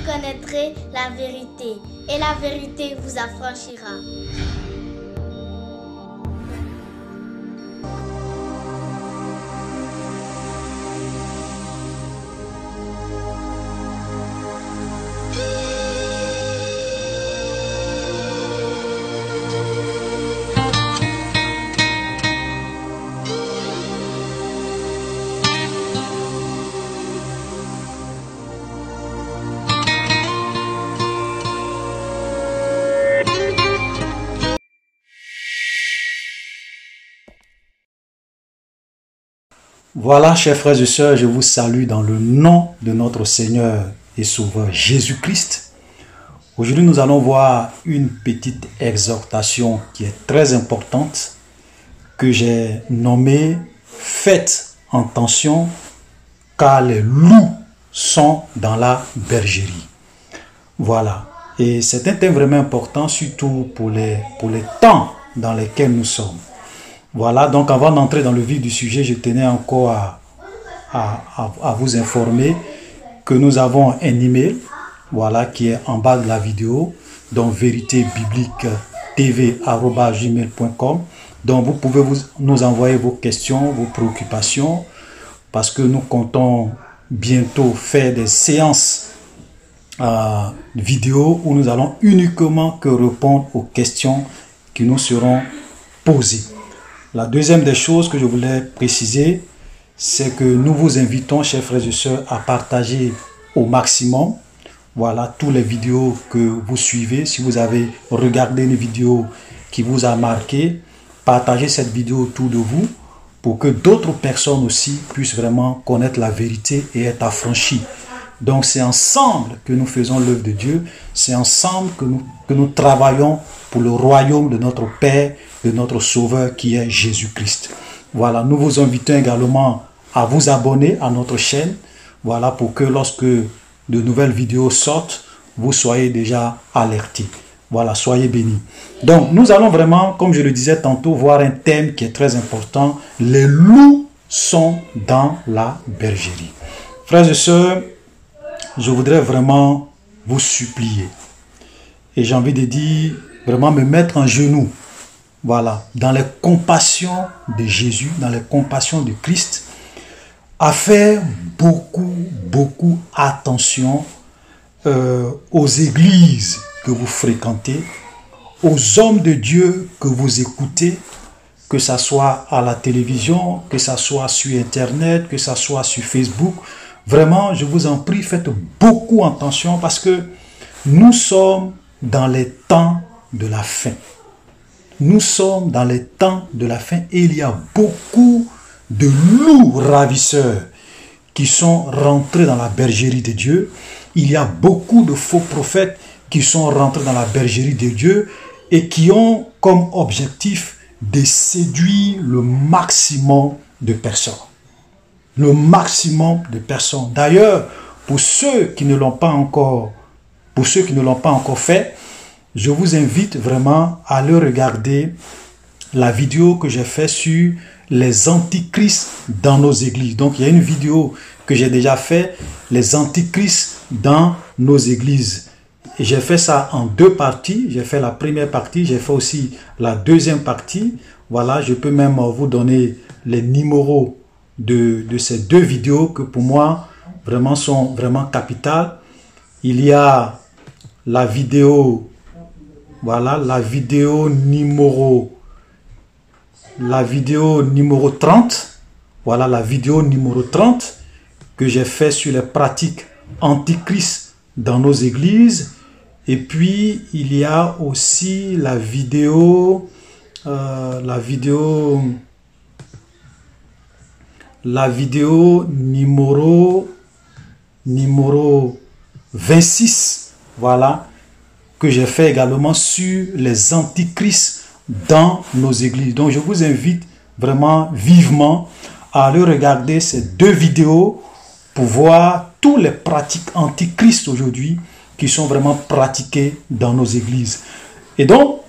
connaîtrez la vérité, et la vérité vous affranchira. Voilà, chers frères et sœurs, je vous salue dans le nom de notre Seigneur et Sauveur Jésus-Christ. Aujourd'hui, nous allons voir une petite exhortation qui est très importante, que j'ai nommée « Faites attention, car les loups sont dans la bergerie ». Voilà, et c'est un thème vraiment important, surtout pour les temps dans lesquels nous sommes. Voilà, donc avant d'entrer dans le vif du sujet, je tenais encore à vous informer que nous avons un email, voilà, qui est en bas de la vidéo, donc véritébibliquetv@gmail.com. Donc vous pouvez nous envoyer vos questions, vos préoccupations, parce que nous comptons bientôt faire des séances vidéo où nous allons uniquement que répondre aux questions qui nous seront posées. La deuxième des choses que je voulais préciser, c'est que nous vous invitons, chers frères et sœurs, à partager au maximum, voilà, toutes les vidéos que vous suivez. Si vous avez regardé une vidéo qui vous a marqué, partagez cette vidéo autour de vous pour que d'autres personnes aussi puissent vraiment connaître la vérité et être affranchies. Donc c'est ensemble que nous faisons l'œuvre de Dieu, c'est ensemble que nous travaillons pour le royaume de notre Père, de notre Sauveur qui est Jésus-Christ. Voilà, nous vous invitons également à vous abonner à notre chaîne, voilà, pour que lorsque de nouvelles vidéos sortent, vous soyez déjà alertés. Voilà, soyez bénis. Donc nous allons vraiment, comme je le disais tantôt, voir un thème qui est très important. Les loups sont dans la bergerie. Frères et sœurs, je voudrais vraiment vous supplier. Et j'ai envie de dire, vraiment me mettre en genoux. Voilà, dans les compassions de Jésus, dans les compassions de Christ, à faire beaucoup attention aux églises que vous fréquentez, aux hommes de Dieu que vous écoutez, que ce soit à la télévision, que ce soit sur Internet, que ce soit sur Facebook. Vraiment, je vous en prie, faites beaucoup attention parce que nous sommes dans les temps de la fin. Nous sommes dans les temps de la fin et il y a beaucoup de loups ravisseurs qui sont rentrés dans la bergerie de Dieu. Il y a beaucoup de faux prophètes qui sont rentrés dans la bergerie de Dieu et qui ont comme objectif de séduire le maximum de personnes. Le maximum de personnes. D'ailleurs, pour ceux qui ne l'ont pas encore fait, je vous invite vraiment à aller regarder la vidéo que j'ai faite sur les antichrists dans nos églises. Donc, il y a une vidéo que j'ai déjà faite, les antichrists dans nos églises. Et j'ai fait ça en deux parties. J'ai fait la première partie, j'ai fait aussi la deuxième partie. Voilà, je peux même vous donner les numéros de ces deux vidéos que pour moi vraiment sont vraiment capitales. Il y a la vidéo, voilà, la vidéo numéro 30, voilà la vidéo numéro 30 que j'ai fait sur les pratiques antichrist dans nos églises. Et puis il y a aussi la vidéo numéro 26, voilà, que j'ai fait également sur les antichrists dans nos églises. Donc je vous invite vraiment vivement à aller regarder ces deux vidéos pour voir toutes les pratiques antichrists aujourd'hui qui sont vraiment pratiquées dans nos églises. Et donc,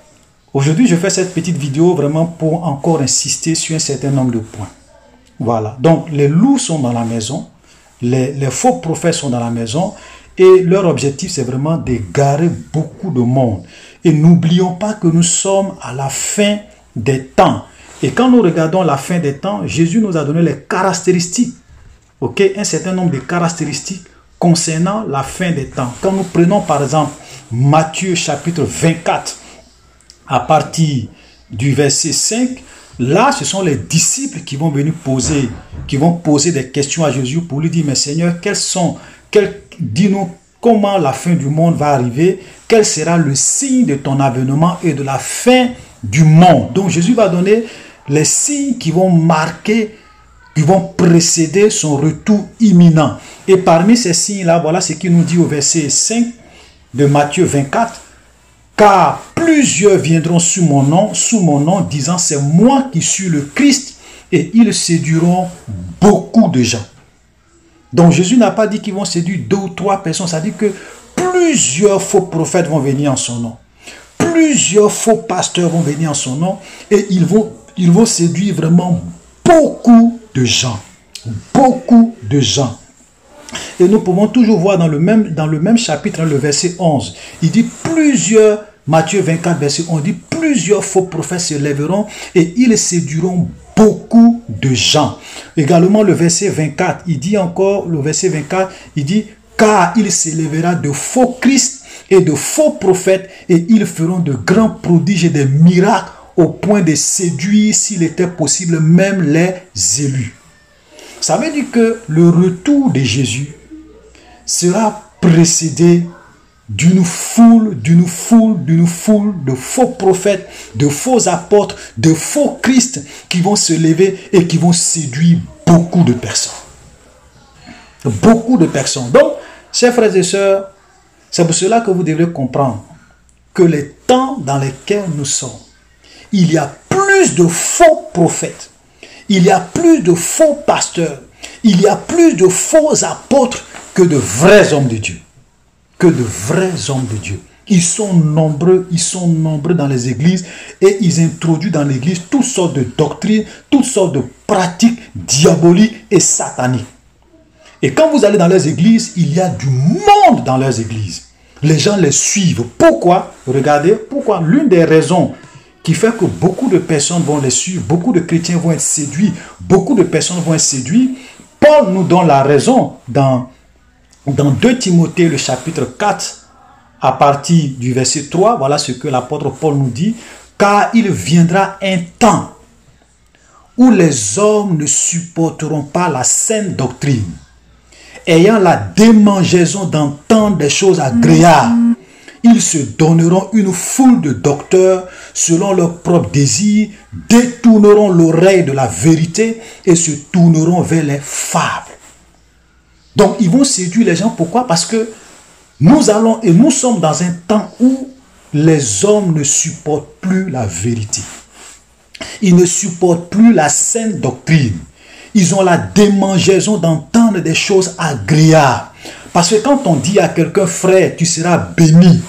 aujourd'hui, je fais cette petite vidéo vraiment pour encore insister sur un certain nombre de points. Voilà, donc les loups sont dans la maison, les faux prophètes sont dans la maison Et leur objectif, c'est vraiment d'égarer beaucoup de monde. Et n'oublions pas que nous sommes à la fin des temps. Et quand nous regardons la fin des temps, Jésus nous a donné les caractéristiques, un certain nombre de caractéristiques concernant la fin des temps. Quand nous prenons par exemple Matthieu chapitre 24, à partir du verset 5, là ce sont les disciples qui vont venir poser des questions à Jésus pour lui dire, mais Seigneur, dis-nous comment la fin du monde va arriver, quel sera le signe de ton avènement et de la fin du monde. Donc Jésus va donner les signes qui vont marquer, qui vont précéder son retour imminent. Et parmi ces signes-là, voilà ce qu'il nous dit au verset 5 de Matthieu 24. Car plusieurs viendront sous mon nom, disant c'est moi qui suis le Christ, et ils séduiront beaucoup de gens. Donc Jésus n'a pas dit qu'ils vont séduire 2 ou 3 personnes, ça dit que plusieurs faux prophètes vont venir en son nom. Plusieurs faux pasteurs vont venir en son nom, et ils vont séduire vraiment beaucoup de gens. Beaucoup de gens. Et nous pouvons toujours voir dans le même chapitre, le verset 11, il dit plusieurs, Matthieu 24, verset 11, il dit plusieurs faux prophètes se lèveront et ils séduiront beaucoup de gens. Également le verset 24, il dit encore, le verset 24, il dit car il s'élèvera de faux Christ et de faux prophètes et ils feront de grands prodiges et des miracles au point de séduire, s'il était possible, même les élus. Ça veut dire que le retour de Jésus sera précédé d'une foule de faux prophètes, de faux apôtres, de faux Christ qui vont se lever et qui vont séduire beaucoup de personnes. Beaucoup de personnes. Donc, chers frères et sœurs, c'est pour cela que vous devrez comprendre que les temps dans lesquels nous sommes, il y a plus de faux prophètes, il y a plus de faux pasteurs, il y a plus de faux apôtres que de vrais hommes de Dieu. Que de vrais hommes de Dieu. Ils sont nombreux dans les églises et ils introduisent dans l'église toutes sortes de doctrines, toutes sortes de pratiques diaboliques et sataniques. Et quand vous allez dans leurs églises, il y a du monde dans leurs églises. Les gens les suivent. Pourquoi? Regardez, pourquoi? L'une des raisons qui fait que beaucoup de personnes vont les suivre, beaucoup de chrétiens vont être séduits, beaucoup de personnes vont être séduits. Paul nous donne la raison dans 2 Timothée, le chapitre 4, à partir du verset 3, voilà ce que l'apôtre Paul nous dit. Car il viendra un temps où les hommes ne supporteront pas la saine doctrine, ayant la démangeaison d'entendre des choses agréables. Ils se donneront une foule de docteurs selon leurs propres désirs, détourneront l'oreille de la vérité et se tourneront vers les fables. Donc, ils vont séduire les gens. Pourquoi? Parce que nous sommes dans un temps où les hommes ne supportent plus la vérité. Ils ne supportent plus la saine doctrine. Ils ont la démangeaison d'entendre des choses agréables. Parce que quand on dit à quelqu'un, frère, tu seras béni,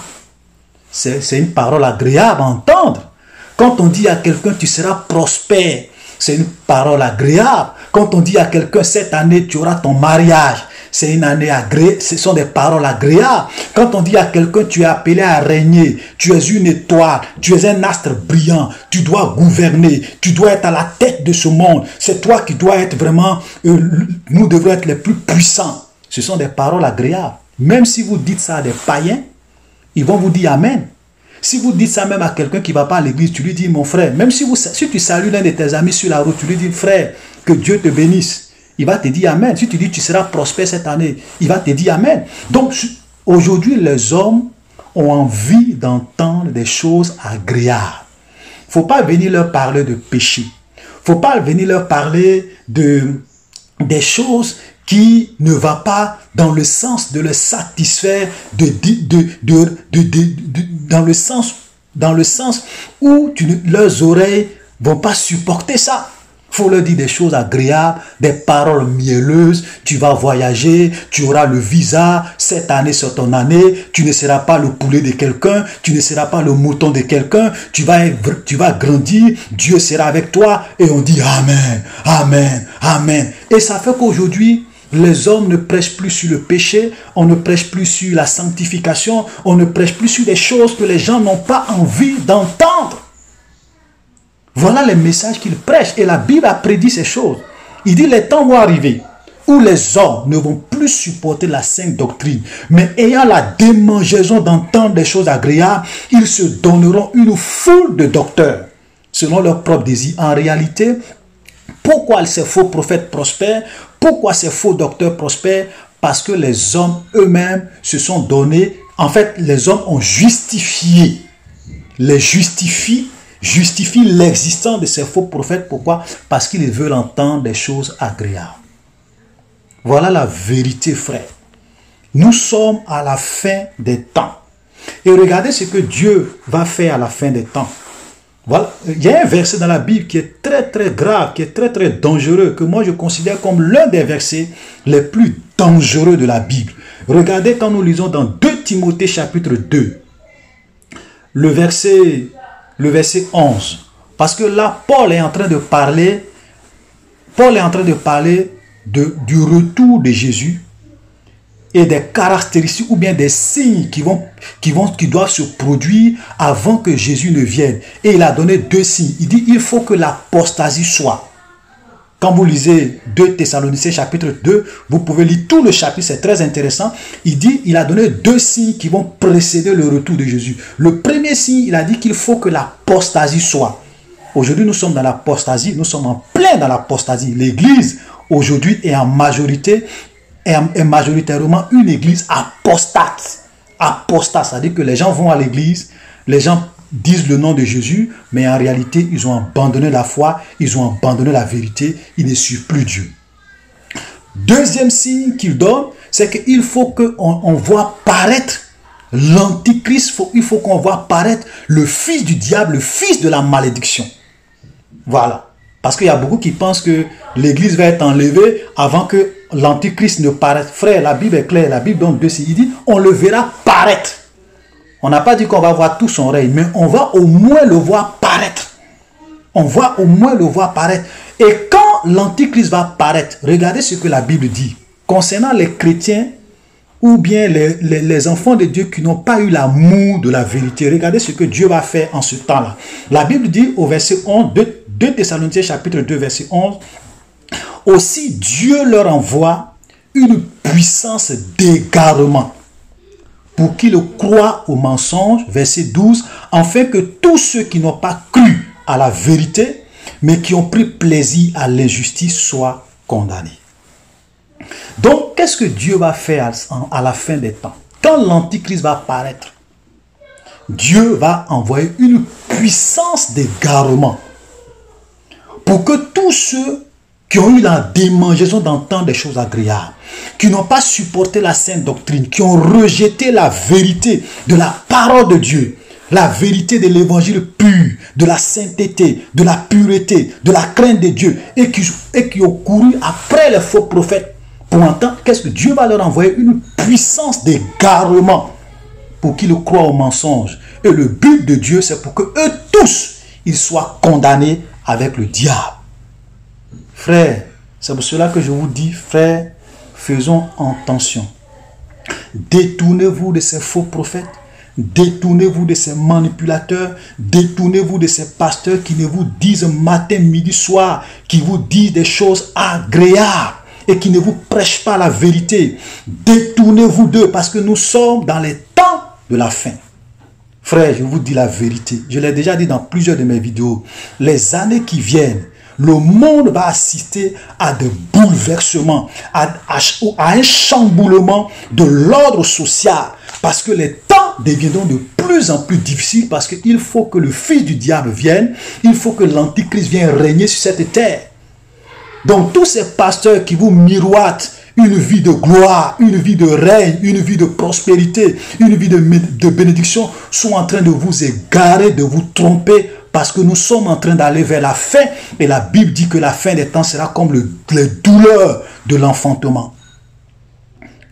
c'est une parole agréable à entendre. Quand on dit à quelqu'un, tu seras prospère, c'est une parole agréable. Quand on dit à quelqu'un, cette année, tu auras ton mariage, c'est une année agréable, ce sont des paroles agréables. Quand on dit à quelqu'un, tu es appelé à régner, tu es une étoile, tu es un astre brillant, tu dois gouverner, tu dois être à la tête de ce monde, c'est toi qui dois être vraiment, nous devons être les plus puissants. Ce sont des paroles agréables. Même si vous dites ça à des païens, ils vont vous dire Amen. Si vous dites ça même à quelqu'un qui ne va pas à l'église, tu lui dis, mon frère, même si tu salues l'un de tes amis sur la route, tu lui dis, frère, que Dieu te bénisse. Il va te dire Amen. Si tu dis, tu seras prospère cette année, il va te dire Amen. Donc, aujourd'hui, les hommes ont envie d'entendre des choses agréables. Il ne faut pas venir leur parler de péché. Il ne faut pas venir leur parler des choses qui ne vont pas dans le sens de le satisfaire, dans le sens où leurs oreilles ne vont pas supporter ça. Il faut leur dire des choses agréables, des paroles mielleuses. Tu vas voyager, tu auras le visa, cette année c'est ton année, tu ne seras pas le poulet de quelqu'un, tu ne seras pas le mouton de quelqu'un, tu vas grandir, Dieu sera avec toi. Et on dit Amen, Amen, Amen. Et ça fait qu'aujourd'hui, Les hommes ne prêchent plus sur le péché, on ne prêche plus sur la sanctification, on ne prêche plus sur des choses que les gens n'ont pas envie d'entendre. Voilà les messages qu'ils prêchent. Et la Bible a prédit ces choses. Il dit, les temps vont arriver où les hommes ne vont plus supporter la sainte doctrine, mais ayant la démangeaison d'entendre des choses agréables, ils se donneront une foule de docteurs, selon leur propre désir. En réalité, pourquoi ces faux prophètes prospèrent? Pourquoi ces faux docteurs prospèrent? Parce que les hommes eux-mêmes se sont donnés, en fait, les hommes ont justifié, justifient l'existence de ces faux prophètes. Pourquoi? Parce qu'ils veulent entendre des choses agréables. Voilà la vérité, frère. Nous sommes à la fin des temps. Et regardez ce que Dieu va faire à la fin des temps. Voilà. Il y a un verset dans la Bible qui est très très grave, qui est très très dangereux, que moi je considère comme l'un des versets les plus dangereux de la Bible. Regardez quand nous lisons dans 2 Timothée chapitre 2, le verset 11. Parce que là, Paul est en train de parler du retour de Jésus et des caractéristiques ou bien des signes qui doivent se produire avant que Jésus ne vienne. Et il a donné 2 signes. Il dit, il faut que l'apostasie soit. Quand vous lisez 2 Thessaloniciens chapitre 2, vous pouvez lire tout le chapitre, c'est très intéressant. Il a donné 2 signes qui vont précéder le retour de Jésus. Le premier signe, il a dit qu'il faut que l'apostasie soit. Aujourd'hui, nous sommes dans l'apostasie, nous sommes en plein dans l'apostasie. L'Église, aujourd'hui, est majoritairement une église apostate. Apostate, c'est-à-dire que les gens vont à l'église, les gens disent le nom de Jésus, mais en réalité, ils ont abandonné la foi, ils ont abandonné la vérité, ils ne suivent plus Dieu. Deuxième signe qu'il donne, c'est qu'il faut qu'on voit paraître l'antichrist, il faut qu'on voit paraître le fils du diable, le fils de la malédiction. Voilà. Parce qu'il y a beaucoup qui pensent que l'église va être enlevée avant que l'antichrist ne paraisse. Frère, la Bible est claire, la Bible donne 2 signes. Il dit, on le verra paraître. On n'a pas dit qu'on va voir tout son règne, mais on va au moins le voir paraître. On va au moins le voir paraître. Et quand l'antichrist va paraître, regardez ce que la Bible dit. Concernant les chrétiens ou bien les enfants de Dieu qui n'ont pas eu l'amour de la vérité, regardez ce que Dieu va faire en ce temps-là. La Bible dit au verset 11, 2 Thessaloniciens chapitre 2 verset 11, aussi Dieu leur envoie une puissance d'égarement pour qu'ils croient au mensonge, verset 12, afin que tous ceux qui n'ont pas cru à la vérité, mais qui ont pris plaisir à l'injustice, soient condamnés. Donc, qu'est-ce que Dieu va faire à la fin des temps? Quand l'antichrist va apparaître, Dieu va envoyer une puissance d'égarement pour que tous ceux qui ont eu la démangeaison d'entendre des choses agréables, qui n'ont pas supporté la sainte doctrine, qui ont rejeté la vérité de la parole de Dieu, la vérité de l'évangile pur, de la sainteté, de la pureté, de la crainte de Dieu, et qui ont couru après les faux prophètes pour entendre, qu'est-ce que Dieu va leur envoyer? Une puissance d'égarement pour qu'ils croient au mensonge. Et le but de Dieu, c'est pour que eux tous, ils soient condamnés avec le diable. Frère, c'est pour cela que je vous dis, frère, faisons attention. Détournez-vous de ces faux prophètes, détournez-vous de ces manipulateurs, détournez-vous de ces pasteurs qui ne vous disent matin, midi, soir, qui vous disent des choses agréables et qui ne vous prêchent pas la vérité. Détournez-vous d'eux parce que nous sommes dans les temps de la fin. Frère, je vous dis la vérité. Je l'ai déjà dit dans plusieurs de mes vidéos. Les années qui viennent, le monde va assister à des bouleversements, à un chamboulement de l'ordre social. Parce que les temps deviendront de plus en plus difficiles, parce qu'il faut que le fils du diable vienne, il faut que l'antichrist vienne régner sur cette terre. Donc tous ces pasteurs qui vous miroitent une vie de gloire, une vie de règne, une vie de prospérité, une vie de bénédiction, sont en train de vous égarer, de vous tromper, parce que nous sommes en train d'aller vers la fin, et la Bible dit que la fin des temps sera comme les douleurs de l'enfantement.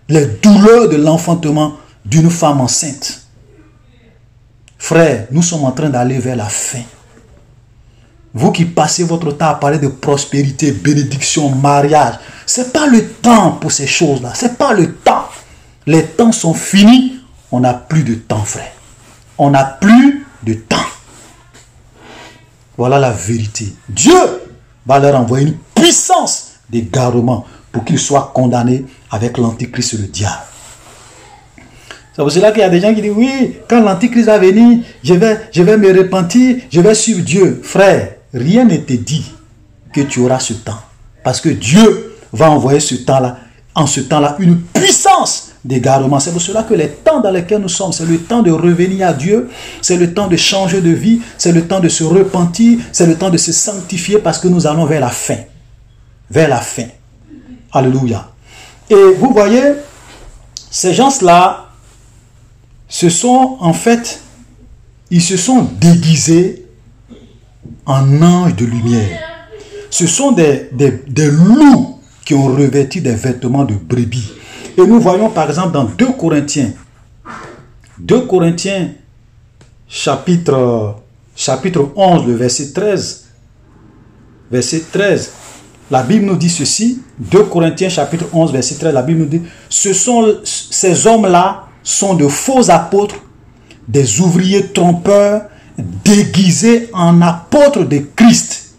Les douleurs de l'enfantement d'une femme enceinte. Frère, nous sommes en train d'aller vers la fin. Vous qui passez votre temps à parler de prospérité, bénédiction, mariage, ce n'est pas le temps pour ces choses-là. Ce n'est pas le temps. Les temps sont finis. On n'a plus de temps, frère. On n'a plus de temps. Voilà la vérité. Dieu va leur envoyer une puissance d'égarement pour qu'ils soient condamnés avec l'antichrist et le diable. C'est pour cela qu'il y a des gens qui disent, oui, quand l'antichrist va venir, je vais me repentir, je vais suivre Dieu. Frère, rien ne te dit que tu auras ce temps. Parce que Dieu va envoyer ce temps-là, en ce temps-là, une puissance d'égarement. C'est pour cela que les temps dans lesquels nous sommes, c'est le temps de revenir à Dieu, c'est le temps de changer de vie, c'est le temps de se repentir, c'est le temps de se sanctifier parce que nous allons vers la fin. Vers la fin. Alléluia. Et vous voyez, ces gens-là, ce sont en fait, ils se sont déguisés en anges de lumière. Ce sont des loups qui ont revêtu des vêtements de brebis. Et nous voyons par exemple dans 2 Corinthiens chapitre 11, le verset 13. Verset 13. La Bible nous dit ceci. 2 Corinthiens chapitre 11, verset 13. La Bible nous dit, ces hommes-là sont de faux apôtres, des ouvriers trompeurs, déguisés en apôtres de Christ.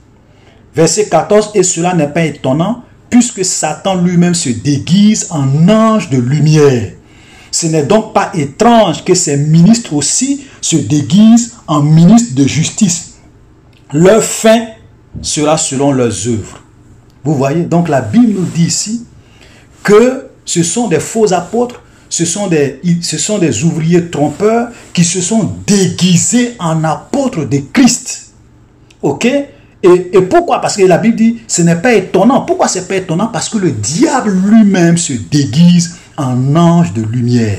Verset 14. Et cela n'est pas étonnant, puisque Satan lui-même se déguise en ange de lumière. Ce n'est donc pas étrange que ces ministres aussi se déguisent en ministres de justice. Leur fin sera selon leurs œuvres. Vous voyez, donc la Bible nous dit ici que ce sont des faux apôtres, ce sont des ouvriers trompeurs qui se sont déguisés en apôtres de Christ. Ok? Et pourquoi? Parce que la Bible dit, ce n'est pas étonnant. Pourquoi ce n'est pas étonnant? Parce que le diable lui-même se déguise en ange de lumière.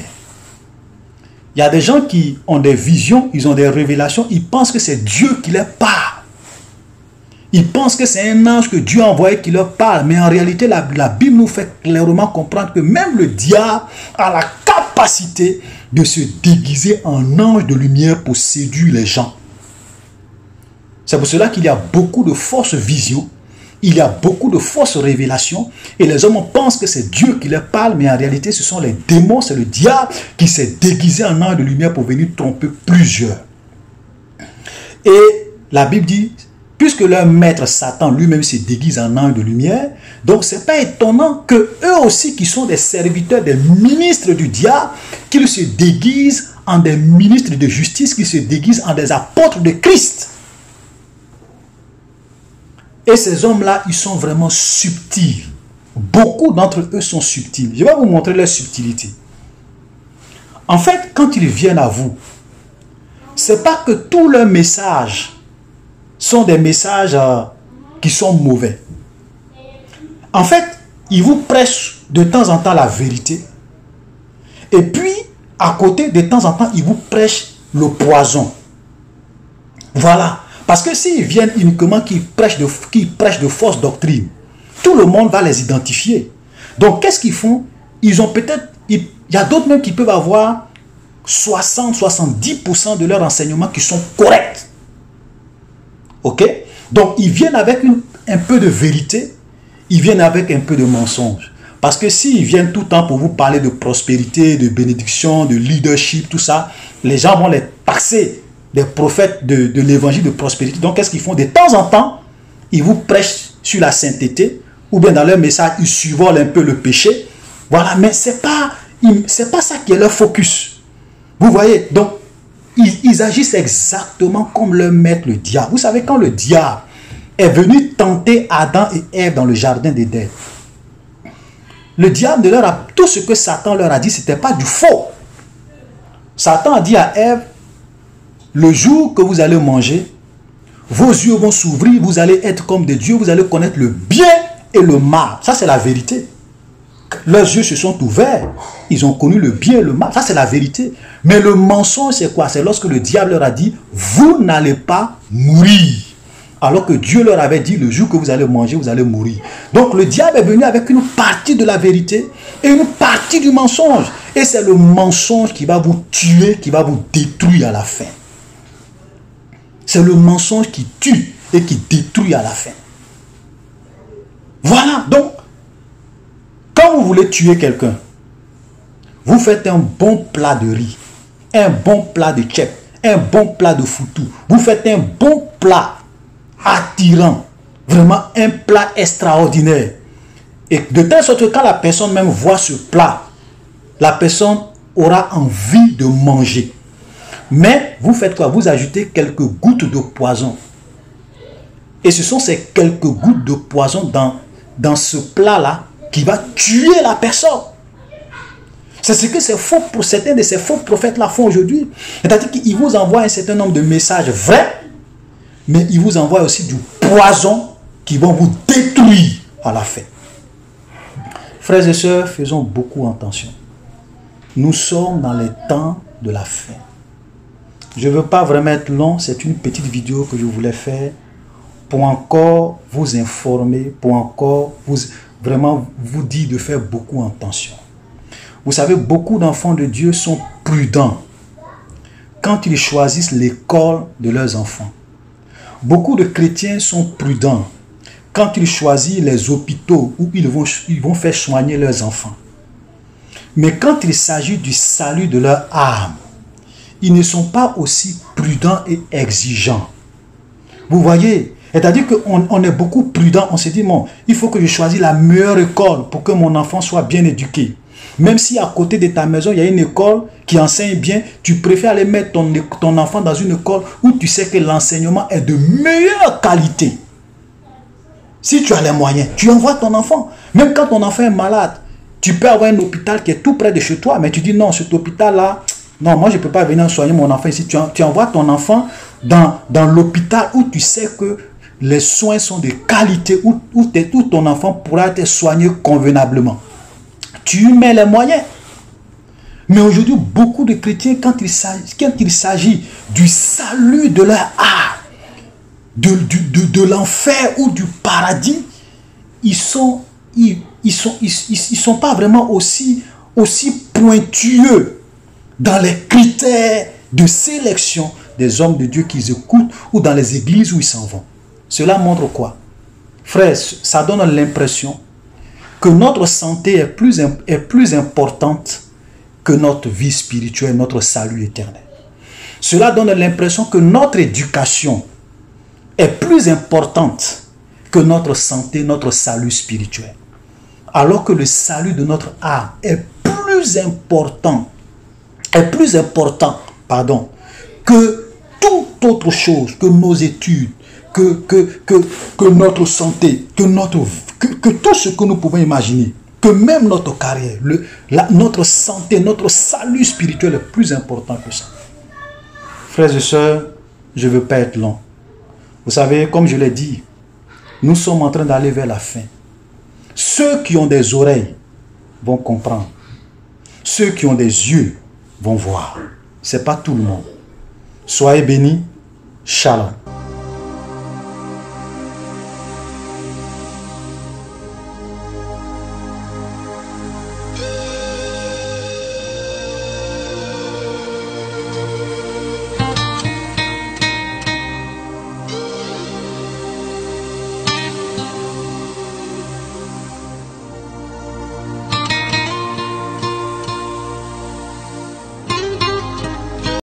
Il y a des gens qui ont des visions, ils ont des révélations, ils pensent que c'est Dieu qui leur parle. Ils pensent que c'est un ange que Dieu a envoyé qui leur parle. Mais en réalité, la Bible nous fait clairement comprendre que même le diable a la capacité de se déguiser en ange de lumière pour séduire les gens. C'est pour cela qu'il y a beaucoup de fausses visions, il y a beaucoup de fausses révélations, et les hommes pensent que c'est Dieu qui leur parle, mais en réalité ce sont les démons, c'est le diable qui s'est déguisé en ange de lumière pour venir tromper plusieurs. Et la Bible dit, puisque leur maître Satan lui-même se déguise en ange de lumière, donc ce n'est pas étonnant que eux aussi qui sont des serviteurs, des ministres du diable, qu'ils se déguisent en des ministres de justice, qu'ils se déguisent en des apôtres de Christ. Et ces hommes-là, ils sont vraiment subtils. Beaucoup d'entre eux sont subtils. Je vais vous montrer leur subtilité. En fait, quand ils viennent à vous, ce n'est pas que tous leurs messages sont des messages qui sont mauvais. En fait, ils vous prêchent de temps en temps la vérité. Et puis, à côté, de temps en temps, ils vous prêchent le poison. Voilà. Parce que s'ils viennent uniquement qui prêchent de fausses doctrines, tout le monde va les identifier. Donc, qu'est-ce qu'ils font? Ils ont peut-être... Il y a d'autres même qui peuvent avoir 60-70% de leurs enseignements qui sont corrects. Ok? Donc, ils viennent avec un peu de vérité, ils viennent avec un peu de mensonge. Parce que s'ils viennent tout le temps pour vous parler de prospérité, de bénédiction, de leadership, tout ça, les gens vont les taxer des prophètes de l'évangile de prospérité. Donc, qu'est-ce qu'ils font? De temps en temps, ils vous prêchent sur la sainteté, ou bien dans leur message, ils survolent un peu le péché. Voilà, mais ce n'est pas ça qui est leur focus. Vous voyez? Donc, ils agissent exactement comme leur maître, le diable. Vous savez, quand le diable est venu tenter Adam et Ève dans le jardin d'Éden, le diable tout ce que Satan leur a dit, ce n'était pas du faux. Satan a dit à Ève, le jour que vous allez manger, vos yeux vont s'ouvrir, vous allez être comme des dieux, vous allez connaître le bien et le mal. Ça, c'est la vérité. Leurs yeux se sont ouverts, ils ont connu le bien et le mal. Ça, c'est la vérité. Mais le mensonge, c'est quoi? C'est lorsque le diable leur a dit, vous n'allez pas mourir. Alors que Dieu leur avait dit, le jour que vous allez manger, vous allez mourir. Donc, le diable est venu avec une partie de la vérité et une partie du mensonge. Et c'est le mensonge qui va vous tuer, qui va vous détruire à la fin. C'est le mensonge qui tue. et qui détruit à la fin. Voilà, donc, quand vous voulez tuer quelqu'un, vous faites un bon plat de riz, un bon plat de tchèp, un bon plat de foutou. Vous faites un bon plat attirant, vraiment un plat extraordinaire. Et de telle sorte que quand la personne même voit ce plat, la personne aura envie de manger. Mais vous faites quoi? Vous ajoutez quelques gouttes de poison. Et ce sont ces quelques gouttes de poison dans ce plat-là qui va tuer la personne. C'est ce que certains de ces faux prophètes-là font aujourd'hui. C'est-à-dire qu'ils vous envoient un certain nombre de messages vrais, mais ils vous envoient aussi du poison qui vont vous détruire à la fin. Frères et sœurs, faisons beaucoup attention. Nous sommes dans les temps de la fin. Je ne veux pas vraiment être long, c'est une petite vidéo que je voulais faire pour encore vous informer, pour encore vraiment vous dire de faire beaucoup attention. Vous savez, beaucoup d'enfants de Dieu sont prudents quand ils choisissent l'école de leurs enfants. Beaucoup de chrétiens sont prudents quand ils choisissent les hôpitaux où ils vont faire soigner leurs enfants. Mais quand il s'agit du salut de leur âme, ils ne sont pas aussi prudents et exigeants. Vous voyez, c'est-à-dire qu'on est beaucoup prudent, on se dit, bon, il faut que je choisisse la meilleure école pour que mon enfant soit bien éduqué. Même si à côté de ta maison, il y a une école qui enseigne bien, tu préfères aller mettre ton enfant dans une école où tu sais que l'enseignement est de meilleure qualité. Si tu as les moyens, tu envoies ton enfant. Même quand ton enfant est malade, tu peux avoir un hôpital qui est tout près de chez toi, mais tu dis non, cet hôpital-là, non, moi je ne peux pas venir soigner mon enfant ici. Tu envoies ton enfant dans l'hôpital où tu sais que les soins sont de qualité, où ton enfant pourra être soigné convenablement. Tu mets les moyens. Mais aujourd'hui, beaucoup de chrétiens, quand il s'agit du salut de leur âme, de l'enfer ou du paradis, ils sont pas vraiment aussi pointueux dans les critères de sélection des hommes de Dieu qu'ils écoutent ou dans les églises où ils s'en vont. Cela montre quoi? Frères, ça donne l'impression que notre santé est plus importante que notre vie spirituelle, notre salut éternel. Cela donne l'impression que notre éducation est plus importante que notre santé, notre salut spirituel. Alors que le salut de notre âme est plus important que toute autre chose, que nos études, que notre santé, que tout ce que nous pouvons imaginer, que même notre carrière, notre santé, notre salut spirituel est plus important que ça. Frères et sœurs, je ne veux pas être long. Vous savez, comme je l'ai dit, nous sommes en train d'aller vers la fin. Ceux qui ont des oreilles vont comprendre. Ceux qui ont des yeux vont voir. Ce n'est pas tout le monde. Soyez bénis. Shalom.